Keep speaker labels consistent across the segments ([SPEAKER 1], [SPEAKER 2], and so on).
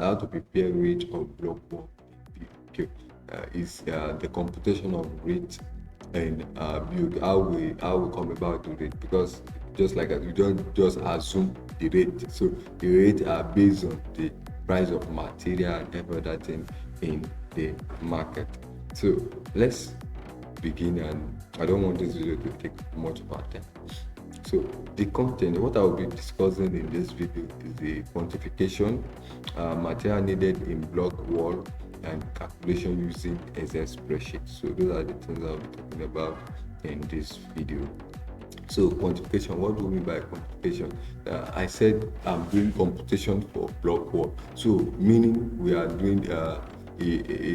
[SPEAKER 1] how to prepare rate of block work. Okay, is the computation of rate and build how we come about the rate, because just like you don't just assume the rate. So the rate are based on the price of material and every other thing in the market. So let's begin, and I don't want this video to take much of our time. So the content, what I will be discussing in this video is the quantification, material needed in block wall, and calculation using Excel spreadsheet. So those are the things I'll be talking about in this video. So quantification, what do we mean by quantification? I said I'm doing computation for block wall. So meaning we are doing a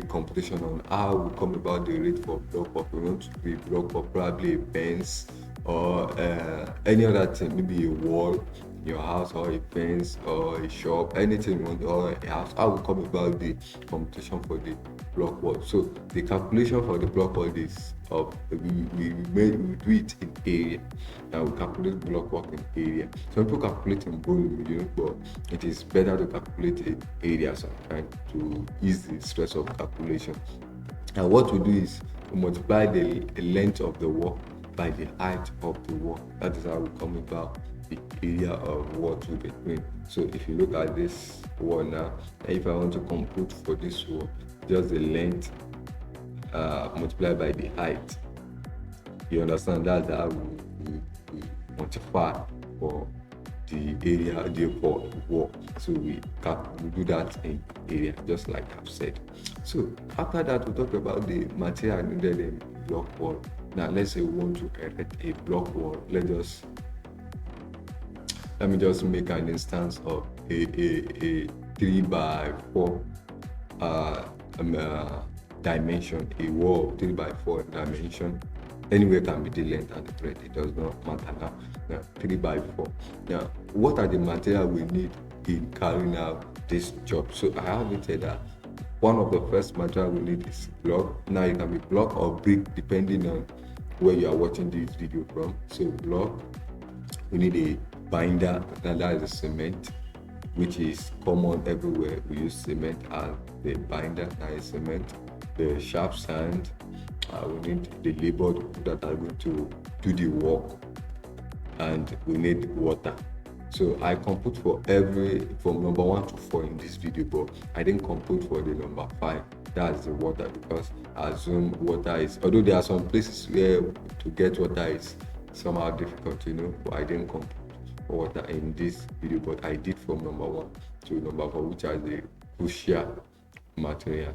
[SPEAKER 1] computation on how we come about the rate for block work. We want to be block work, probably a fence or any other thing, maybe a wall in your house or a fence or a shop, anything you want, or a house. How we come about the computation for the block wall. So the calculation for the block wall is we do it in area. Now we calculate block work in area. Some people calculate in volume, but it is better to calculate in area sometimes to ease the stress of calculation. And what we do is we multiply the length of the wall by the height of the wall. That is how we come about the area of what we'll be doing. So if you look at this wall now, if I want to compute for this wall, just the length multiplied by the height. You understand? That's how we quantify for the area, the wall. So we do that in area, just like I've said. So after that, we talk about the material needed in block wall. Now let's say we want to erect a block wall. Let me just make an instance of a 3x4 dimension, a wall 3x4 dimension. Anywhere can be the length and the breadth, it does not matter now 3x4. Now what are the material we need in carrying out this job? So I have it said that one of the first material we need is block. Now it can be block or brick depending on where you are watching this video from. So block, we need a binder, and that is a cement, which is common everywhere. We use cement as the binder, that is cement. The sharp sand, we need the labor that are going to do the work, and we need water. So I compute for from number 1 to 4 in this video, but I didn't compute for the number 5. That's the water, because I assume water is, although there are some places where to get water is somehow difficult, but I didn't compute for water in this video, but I did from number 1 to number 4, which are the crucial material.